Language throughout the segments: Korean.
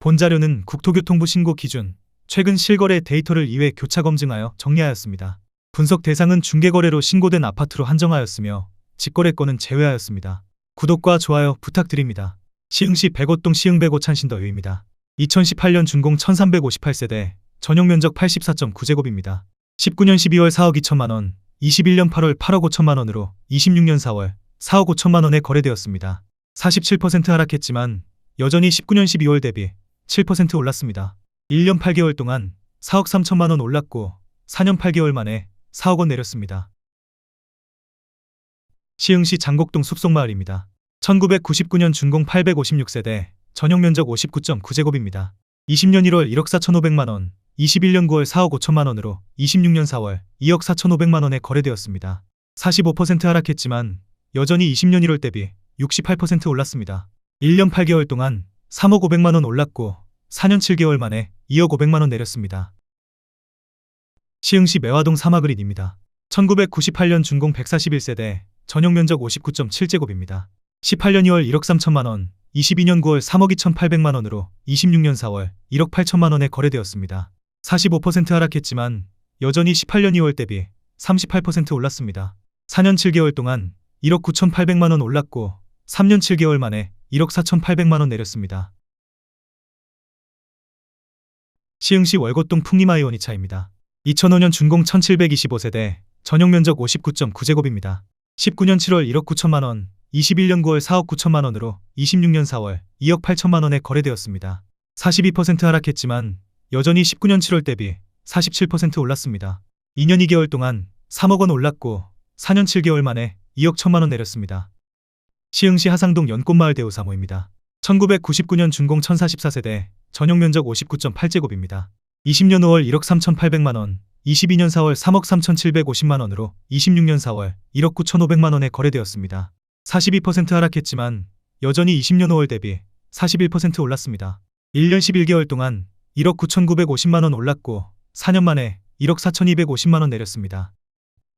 본 자료는 국토교통부 신고 기준, 최근 실거래 데이터를 2회 교차 검증하여 정리하였습니다. 분석 대상은 중개거래로 신고된 아파트로 한정하였으며 직거래권은 제외하였습니다. 구독과 좋아요 부탁드립니다. 시흥시 백오동 시흥 백오 찬신더유입니다. 2018년 준공 1358세대, 전용 면적 84.9제곱입니다. 19년 12월 4억 2천만원, 21년 8월 8억 5천만원으로 26년 4월 4억 5천만원에 거래되었습니다. 47% 하락했지만 여전히 19년 12월 대비 7% 올랐습니다. 1년 8개월 동안 4억 3천만원 올랐고 4년 8개월 만에 4억 원 내렸습니다. 시흥시 장곡동 숲속마을입니다. 1999년 준공 856세대, 전용 면적 59.9제곱입니다. 20년 1월 1억 4,500만원, 21년 9월 4억 5천만원으로 26년 4월 2억 4,500만원에 거래되었습니다. 45% 하락했지만 여전히 20년 1월 대비 68% 올랐습니다. 1년 8개월 동안 3억 500만원 올랐고 4년 7개월 만에 2억 500만원 내렸습니다. 시흥시 매화동 사마그린입니다. 1998년 준공 141세대, 전용 면적 59.7제곱입니다. 18년 2월 1억 3천만원, 22년 9월 3억 2,800만원으로 26년 4월 1억 8천만원에 거래되었습니다. 45% 하락했지만 여전히 18년 2월 대비 38% 올랐습니다. 4년 7개월 동안 1억 9,800만원 올랐고 3년 7개월 만에 1억 4,800만원 내렸습니다. 시흥시 월곶동 풍림아이오니차입니다. 2005년 준공 1725세대, 전용 면적 59.9제곱입니다. 19년 7월 1억 9천만원, 21년 9월 4억 9천만원으로 26년 4월 2억 8천만원에 거래되었습니다. 42% 하락했지만 여전히 19년 7월 대비 47% 올랐습니다. 2년 2개월 동안 3억 원 올랐고 4년 7개월 만에 2억 1천만원 내렸습니다. 시흥시 하상동 연꽃마을 대우사모입니다. 1999년 준공 1044세대, 전용 면적 59.8제곱입니다. 20년 5월 1억 3,800만원, 22년 4월 3억 3,750만원으로 26년 4월 1억 9,500만원에 거래되었습니다. 42% 하락했지만 여전히 20년 5월 대비 41% 올랐습니다. 1년 11개월 동안 1억 9,950만원 올랐고 4년 만에 1억 4,250만원 내렸습니다.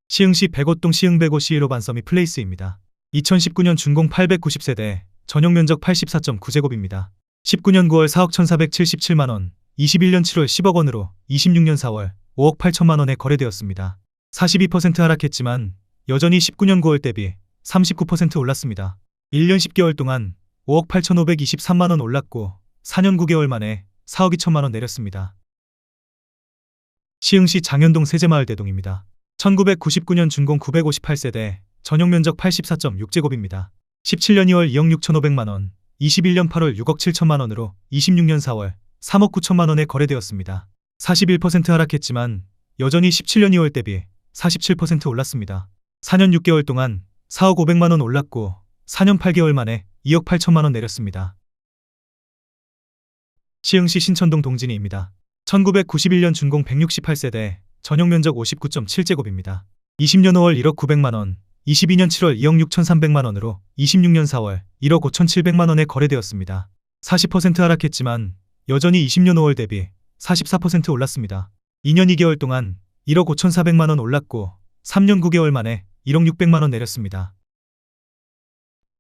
시흥시 백오동 시흥 백오 시일오 반서미 플레이스입니다. 2019년 준공 890세대, 전용 면적 84.9제곱입니다. 19년 9월 4억 1,477만원, 21년 7월 10억 원으로 26년 4월 5억 8천만원에 거래되었습니다. 42% 하락했지만 여전히 19년 9월 대비 39% 올랐습니다. 1년 10개월 동안 5억 8,523만원 올랐고 4년 9개월 만에 4억 2천만원 내렸습니다. 시흥시 장현동 세제마을 대동입니다. 1999년 준공 958세대, 전용 면적 84.6제곱입니다. 17년 2월 2억 6,500만원, 21년 8월 6억 7천만원으로 26년 4월 3억 9천만원에 거래되었습니다. 41% 하락했지만 여전히 17년 2월 대비 47% 올랐습니다. 4년 6개월 동안 4억 500만원 올랐고 4년 8개월 만에 2억 8천만원 내렸습니다. 시흥시 신천동 동진이입니다. 1991년 준공 168세대, 전용 면적 59.7제곱입니다. 20년 5월 1억 900만원, 22년 7월 2억 6,300만원으로 26년 4월 1억 5,700만원에 거래되었습니다. 40% 하락했지만 여전히 20년 5월 대비 44% 올랐습니다. 2년 2개월 동안 1억 5,400만원 올랐고 3년 9개월 만에 1억 600만원 내렸습니다.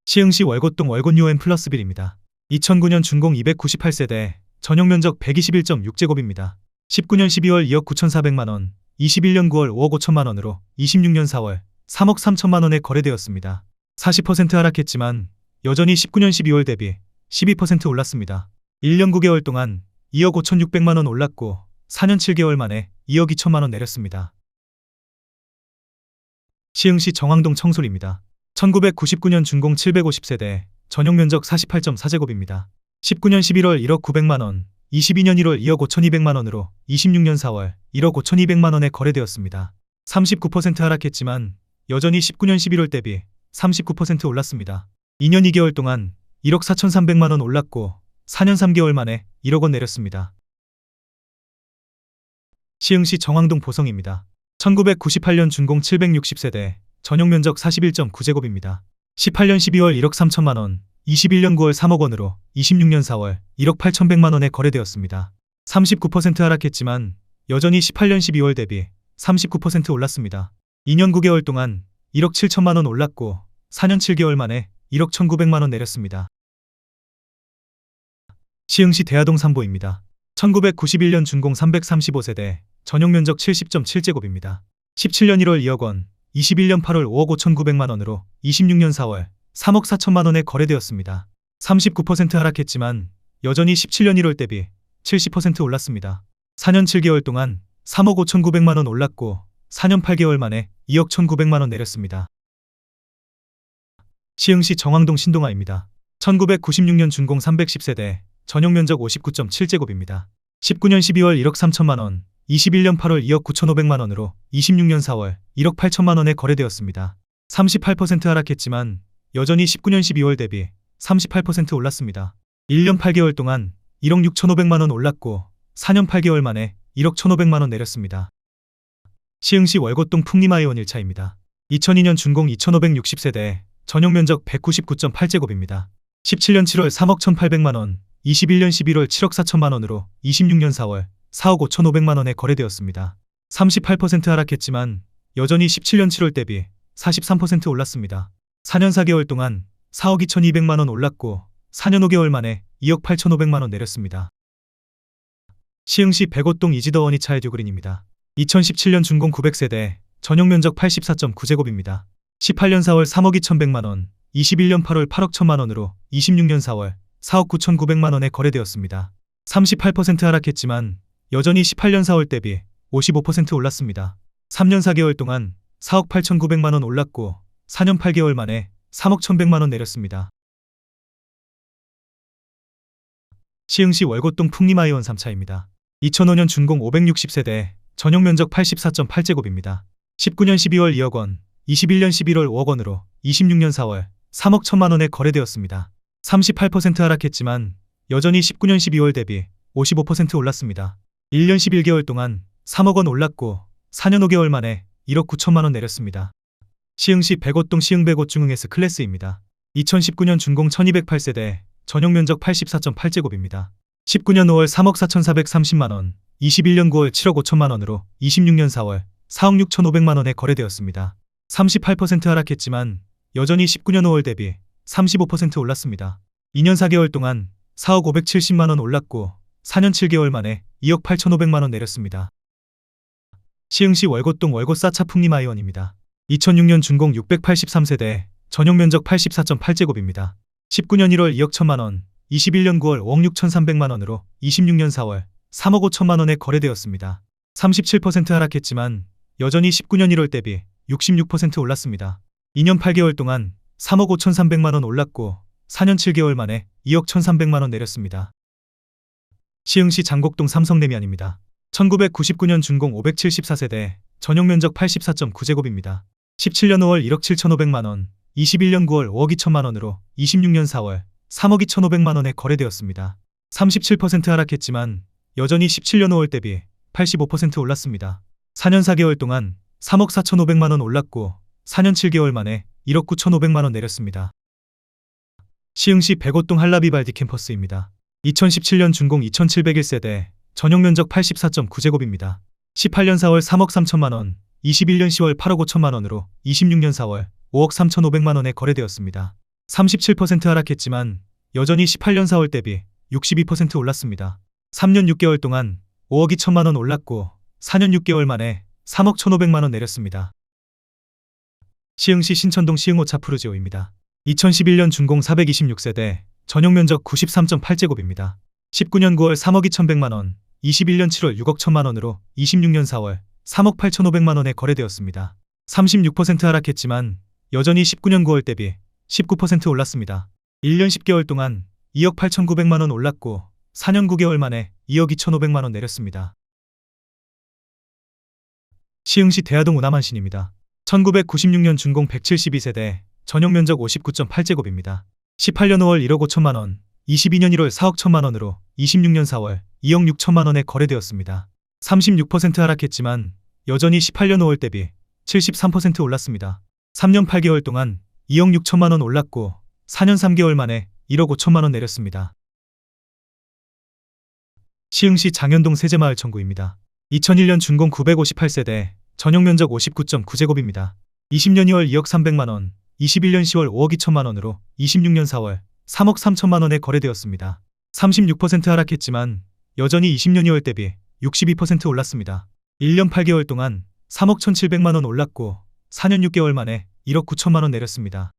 시흥시 월곶동 월곶유엔 플러스빌입니다. 2009년 준공 298세대, 전용 면적 121.6제곱입니다. 19년 12월 2억 9,400만원, 21년 9월 5억 5천만원으로 26년 4월 3억 3천만원에 거래되었습니다. 40% 하락했지만 여전히 19년 12월 대비 12% 올랐습니다. 1년 9개월 동안 2억 5,600만원 올랐고 4년 7개월 만에 2억 2천만원 내렸습니다. 시흥시 정왕동 청솔입니다. 1999년 준공 750세대, 전용 면적 48.4제곱입니다. 19년 11월 1억 900만원, 22년 1월 2억 5,200만원으로 26년 4월 1억 5,200만원에 거래되었습니다. 39% 하락했지만 여전히 19년 11월 대비 39% 올랐습니다. 2년 2개월 동안 1억 4,300만원 올랐고 4년 3개월 만에 1억 원 내렸습니다. 시흥시 정왕동 보성입니다. 1998년 준공 760세대, 전용 면적 41.9제곱입니다. 18년 12월 1억 3천만원, 21년 9월 3억 원으로 26년 4월 1억 8,100만원에 거래되었습니다. 39% 하락했지만 여전히 18년 12월 대비 39% 올랐습니다. 2년 9개월 동안 1억 7천만원 올랐고 4년 7개월 만에 1억 1,900만원 내렸습니다. 시흥시 대하동 3보입니다. 1991년 준공 335세대, 전용면적 70.7제곱입니다. 17년 1월 2억 원, 21년 8월 5억 5,900만 원으로 26년 4월 3억 4천만 원에 거래되었습니다. 39% 하락했지만 여전히 17년 1월 대비 70% 올랐습니다. 4년 7개월 동안 3억 5,900만 원 올랐고 4년 8개월 만에 2억 1,900만 원 내렸습니다. 시흥시 정왕동 신동아입니다. 1996년 준공 310세대, 전용면적 59.7제곱입니다. 19년 12월 1억 3천만 원, 21년 8월 2억 9,500만 원으로 26년 4월 1억 8천만 원에 거래되었습니다. 38% 하락했지만 여전히 19년 12월 대비 38% 올랐습니다. 1년 8개월 동안 1억 6,500만 원 올랐고 4년 8개월 만에 1억 1,500만 원 내렸습니다. 시흥시 월곶동 풍림아이원 1차입니다. 2002년 준공 2,560세대, 전용면적 199.8제곱입니다. 17년 7월 3억 1,800만 원, 21년 11월 7억 4천만 원으로 26년 4월 4억 5,500만 원에 거래되었습니다. 38% 하락했지만 여전히 17년 7월 대비 43% 올랐습니다. 4년 4개월 동안 4억 2,200만 원 올랐고 4년 5개월 만에 2억 8,500만 원 내렸습니다. 시흥시 백오동 이지더원 2차 에듀그린입니다. 2017년 준공 900세대, 전용면적 84.9제곱입니다. 18년 4월 3억 2,100만 원, 21년 8월 8억 1천만 원으로 26년 4월 4억 9,900만 원에 거래되었습니다. 38% 하락했지만 여전히 18년 4월 대비 55% 올랐습니다. 3년 4개월 동안 4억 8,900만 원 올랐고 4년 8개월 만에 3억 1,100만 원 내렸습니다. 시흥시 월곶동 풍림아이원 3차입니다. 2005년 준공 560세대, 전용면적 84.8제곱입니다. 19년 12월 2억 원, 21년 11월 5억 원으로 26년 4월 3억 1천만 원에 거래되었습니다. 38% 하락했지만 여전히 19년 12월 대비 55% 올랐습니다. 1년 11개월 동안 3억 원 올랐고 4년 5개월 만에 1억 9천만 원 내렸습니다. 시흥시 백오동 시흥백오 중흥S 클래스입니다. 2019년 준공 1208세대, 전용면적 84.8제곱입니다. 19년 5월 3억 4,430만 원, 21년 9월 7억 5천만 원으로 26년 4월 4억 6,500만 원에 거래되었습니다. 38% 하락했지만 여전히 19년 5월 대비 35% 올랐습니다. 2년 4개월 동안 4억 570만 원 올랐고 4년 7개월 만에 2억 8,500만 원 내렸습니다. 시흥시 월곶동 월곶사차 풍림아이원입니다. 2006년 준공 683세대, 전용면적 84.8제곱입니다. 19년 1월 2억 1천만 원, 21년 9월 5억 6,300만 원으로 26년 4월 3억 5천만 원에 거래되었습니다. 37% 하락했지만 여전히 19년 1월 대비 66% 올랐습니다. 2년 8개월 동안 3억 5,300만 원 올랐고 4년 7개월 만에 2억 1,300만 원 내렸습니다. 시흥시 장곡동 삼성레미안입니다. 1999년 준공 574세대, 전용면적 84.9제곱입니다. 17년 5월 1억 7,500만 원, 21년 9월 5억 2천만 원으로 26년 4월 3억 2,500만 원에 거래되었습니다. 37% 하락했지만 여전히 17년 5월 대비 85% 올랐습니다. 4년 4개월 동안 3억 4,500만 원 올랐고 4년 7개월 만에 1억 9,500만 원 내렸습니다. 시흥시 백오동 한라비발디 캠퍼스입니다. 2017년 준공 2,701세대, 전용면적 84.9제곱입니다. 18년 4월 3억 3천만 원, 21년 10월 8억 5천만 원으로 26년 4월 5억 3,500만 원에 거래되었습니다. 37% 하락했지만 여전히 18년 4월 대비 62% 올랐습니다. 3년 6개월 동안 5억 2천만 원 올랐고 4년 6개월 만에 3억 1,500만 원 내렸습니다. 시흥시 신천동 시흥오차 푸르지오입니다. 2011년 준공 426세대, 전용면적 93.8제곱입니다. 19년 9월 3억 2,100만 원, 21년 7월 6억 1천만 원으로 26년 4월 3억 8,500만 원에 거래되었습니다. 36% 하락했지만 여전히 19년 9월 대비 19% 올랐습니다. 1년 10개월 동안 2억 8,900만 원 올랐고 4년 9개월 만에 2억 2,500만 원 내렸습니다. 시흥시 대하동 우나만신입니다. 1996년 준공 172세대, 전용면적 59.8제곱입니다. 18년 5월 1억 5천만 원, 22년 1월 4억 1천만 원으로 26년 4월 2억 6천만 원에 거래되었습니다. 36% 하락했지만 여전히 18년 5월 대비 73% 올랐습니다. 3년 8개월 동안 2억 6천만 원 올랐고 4년 3개월 만에 1억 5천만 원 내렸습니다. 시흥시 장현동 세제마을 청구입니다. 2001년 준공 958세대, 전용면적 59.9제곱입니다. 20년 2월 2억 300만 원, 21년 10월 5억 2천만 원으로 26년 4월 3억 3천만 원에 거래되었습니다. 36% 하락했지만 여전히 20년 2월 대비 62% 올랐습니다. 1년 8개월 동안 3억 1,700만 원 올랐고 4년 6개월 만에 1억 9천만 원 내렸습니다.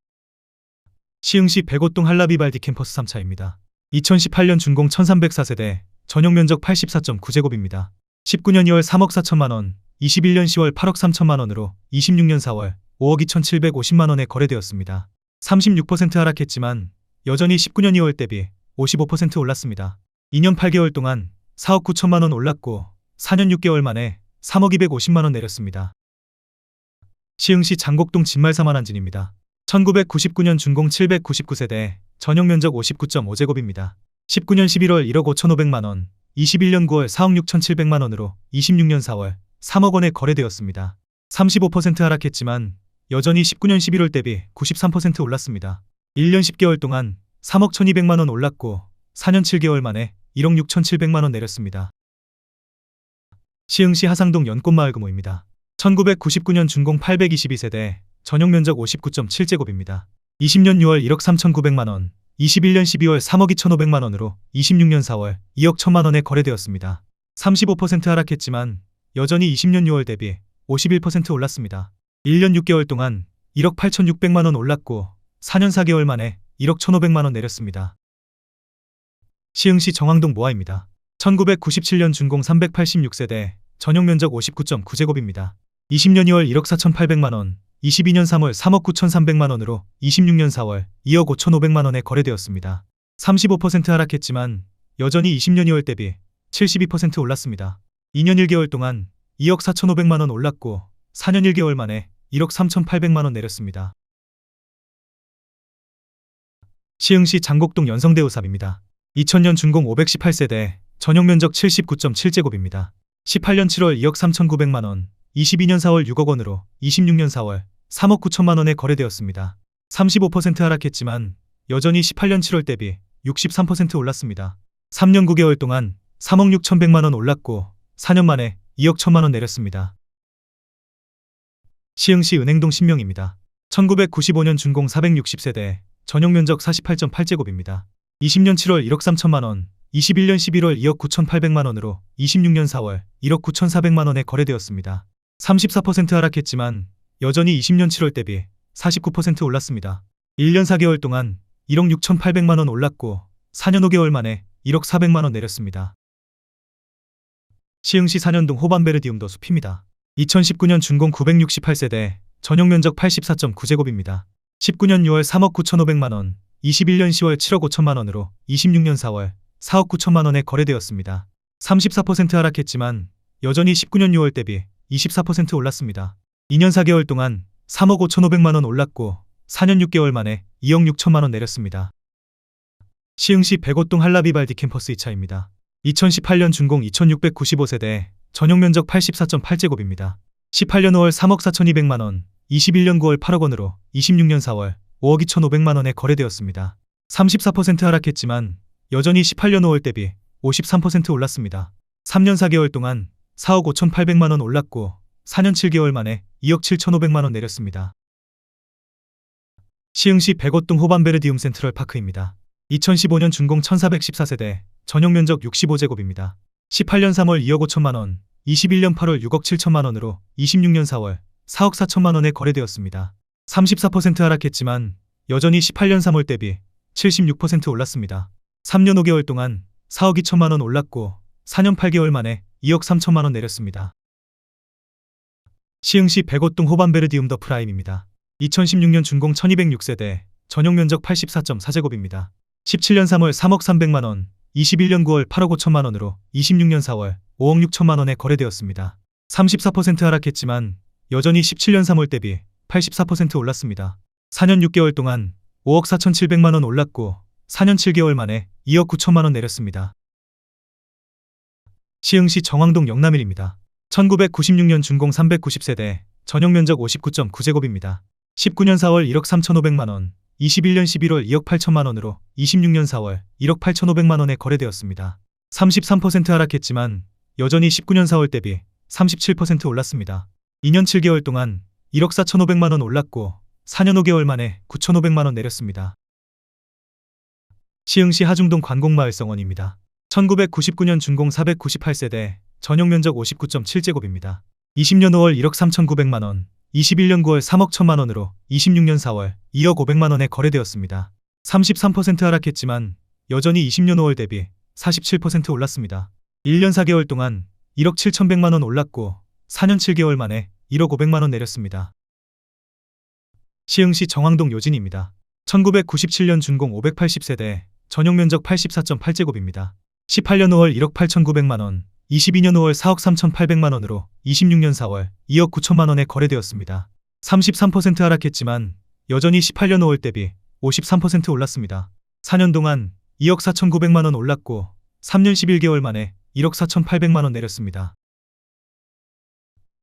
시흥시 백오동 한라비발디 캠퍼스 3차입니다. 2018년 준공 1304세대, 전용 면적 84.9제곱입니다. 19년 2월 3억 4천만 원, 21년 10월 8억 3천만 원으로 26년 4월 5억 2,750만 원에 거래되었습니다. 36% 하락했지만 여전히 19년 2월 대비 55% 올랐습니다. 2년 8개월 동안 4억 9천만 원 올랐고 4년 6개월 만에 3억 250만 원 내렸습니다. 시흥시 장곡동 진말사만한진입니다. 1999년 준공 799세대, 전용 면적 59.5제곱입니다. 19년 11월 1억 5,500만 원, 21년 9월 4억 6,700만 원으로 26년 4월 3억 원에 거래되었습니다. 35% 하락했지만 여전히 19년 11월 대비 93% 올랐습니다. 1년 10개월 동안 3억 1,200만 원 올랐고 4년 7개월 만에 1억 6,700만 원 내렸습니다. 시흥시 하상동 연꽃마을 금호입니다. 1999년 준공 822세대, 전용 면적 59.7제곱입니다. 20년 6월 1억 3,900만 원, 21년 12월 3억 2,500만 원으로 26년 4월 2억 1천만 원에 거래되었습니다. 35% 하락했지만 여전히 20년 6월 대비 51% 올랐습니다. 1년 6개월 동안 1억 8,600만 원 올랐고 4년 4개월 만에 1억 1,500만 원 내렸습니다. 시흥시 정왕동 모아입니다. 1997년 준공 386세대, 전용 면적 59.9제곱입니다. 20년 2월 1억 4,800만 원, 22년 3월 3억 9,300만 원으로 26년 4월 2억 5,500만 원에 거래되었습니다. 35% 하락했지만 여전히 20년 2월 대비 72% 올랐습니다. 2년 1개월 동안 2억 4,500만 원 올랐고 4년 1개월 만에 1억 3,800만 원 내렸습니다. 시흥시 장곡동 연성대우삽입니다. 2000년 준공 518세대, 전용 면적 79.7제곱입니다. 18년 7월 2억 3,900만 원, 22년 4월 6억 원으로 26년 4월 3억 9천만 원에 거래되었습니다. 35% 하락했지만 여전히 18년 7월 대비 63% 올랐습니다. 3년 9개월 동안 3억 6,100만 원 올랐고 4년 만에 2억 1천만 원 내렸습니다. 시흥시 은행동 신명입니다. 1995년 준공 460세대, 전용 면적 48.8제곱입니다. 20년 7월 1억 3천만 원, 21년 11월 2억 9,800만 원으로 26년 4월 1억 9,400만 원에 거래되었습니다. 34% 하락했지만 여전히 20년 7월 대비 49% 올랐습니다. 1년 4개월 동안 1억 6,800만 원 올랐고 4년 5개월 만에 1억 400만 원 내렸습니다. 시흥시 산현동 호반베르디움도 숲입니다. 2019년 준공 968세대, 전용 면적 84.9제곱입니다. 19년 6월 3억 9,500만 원, 21년 10월 7억 5천만 원으로 26년 4월 4억 9천만 원에 거래되었습니다. 34% 하락했지만 여전히 19년 6월 대비 24% 올랐습니다. 2년 4개월 동안 3억 5,500만 원 올랐고 4년 6개월 만에 2억 6천만 원 내렸습니다. 시흥시 백오동 한라비발디 캠퍼스 2차입니다. 2018년 준공 2695세대, 전용 면적 84.8제곱입니다. 18년 5월 3억 4,200만 원, 21년 9월 8억 원으로 26년 4월 5억 2,500만 원에 거래되었습니다. 34% 하락했지만 여전히 18년 5월 대비 53% 올랐습니다. 3년 4개월 동안 4억 5,800만 원 올랐고 4년 7개월 만에 2억 7,500만 원 내렸습니다. 시흥시 백오동 호반베르디움 센트럴파크입니다. 2015년 준공 1414세대, 전용 면적 65제곱입니다. 18년 3월 2억 5천만 원, 21년 8월 6억 7천만 원으로 26년 4월 4억 4천만 원에 거래되었습니다. 34% 하락했지만 여전히 18년 3월 대비 76% 올랐습니다. 3년 5개월 동안 4억 2천만 원 올랐고 4년 8개월 만에 2억 3천만 원 내렸습니다. 시흥시 백오동 호반베르디움 더 프라임입니다. 2016년 준공 1206세대, 전용 면적 84.4제곱입니다. 17년 3월 3억 300만 원, 21년 9월 8억 5천만 원으로 26년 4월 5억 6천만 원에 거래되었습니다. 34% 하락했지만 여전히 17년 3월 대비 84% 올랐습니다. 4년 6개월 동안 5억 4,700만 원 올랐고 4년 7개월 만에 2억 9천만 원 내렸습니다. 시흥시 정왕동 영남일입니다. 1996년 준공 390세대, 전용 면적 59.9제곱입니다. 19년 4월 1억 3,500만 원, 21년 11월 2억 8천만 원으로 26년 4월 1억 8,500만 원에 거래되었습니다. 33% 하락했지만 여전히 19년 4월 대비 37% 올랐습니다. 2년 7개월 동안 1억 4,500만 원 올랐고 4년 5개월 만에 9,500만 원 내렸습니다. 시흥시 하중동 관공마을성원입니다. 1999년 준공 498세대, 전용면적 59.7제곱입니다. 20년 5월 1억 3,900만원, 21년 9월 3억 1천만원으로 26년 4월 2억 500만원에 거래되었습니다. 33% 하락했지만 여전히 20년 5월 대비 47% 올랐습니다. 1년 4개월 동안 1억 7,100만원 올랐고 4년 7개월 만에 1억 500만원 내렸습니다. 시흥시 정왕동 요진입니다. 1997년 준공 580세대, 전용면적 84.8제곱입니다. 18년 5월 1억 8,900만원, 22년 5월 4억 3,800만원으로 26년 4월 2억 9천만원에 거래되었습니다. 33% 하락했지만 여전히 18년 5월 대비 53% 올랐습니다. 4년 동안 2억 4,900만원 올랐고 3년 11개월 만에 1억 4,800만원 내렸습니다.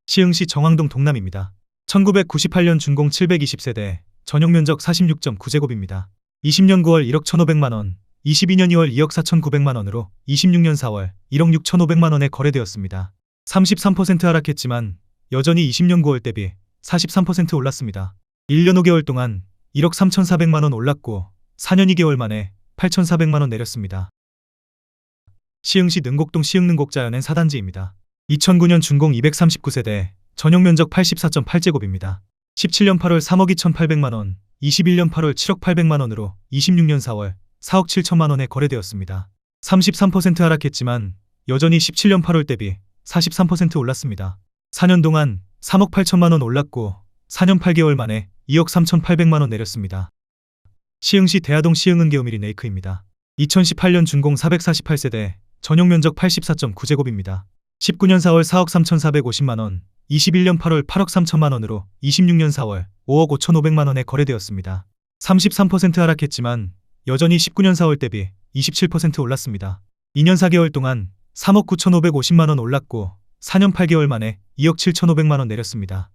시흥시 정왕동 동남입니다. 1998년 준공 720세대, 전용면적 46.9제곱입니다. 20년 9월 1억 1,500만원, 22년 2월 2억 4,900만원으로 26년 4월 1억 6,500만원에 거래되었습니다. 33% 하락했지만 여전히 20년 9월 대비 43% 올랐습니다. 1년 5개월 동안 1억 3,400만원 올랐고 4년 2개월 만에 8,400만원 내렸습니다. 시흥시 능곡동 시흥능곡자연엔 4단지입니다. 2009년 준공 239세대, 전용면적 84.8제곱입니다. 17년 8월 3억 2,800만원, 21년 8월 7억 800만원으로 26년 4월 4억 7천만원에 거래되었습니다. 33% 하락했지만 여전히 17년 8월 대비 43% 올랐습니다. 4년 동안 3억 8천만원 올랐고 4년 8개월 만에 2억 3,800만원 내렸습니다. 시흥시 대하동 시흥은계우미리 네이크입니다. 2018년 준공 448세대, 전용면적 84.9제곱입니다. 19년 4월 4억 3,450만원, 21년 8월 8억 3천만원으로 26년 4월 5억 5,500만원에 거래되었습니다. 33% 하락했지만 여전히 19년 4월 대비 27% 올랐습니다. 2년 4개월 동안 3억 9,550만원 올랐고 4년 8개월 만에 2억 7,500만원 내렸습니다.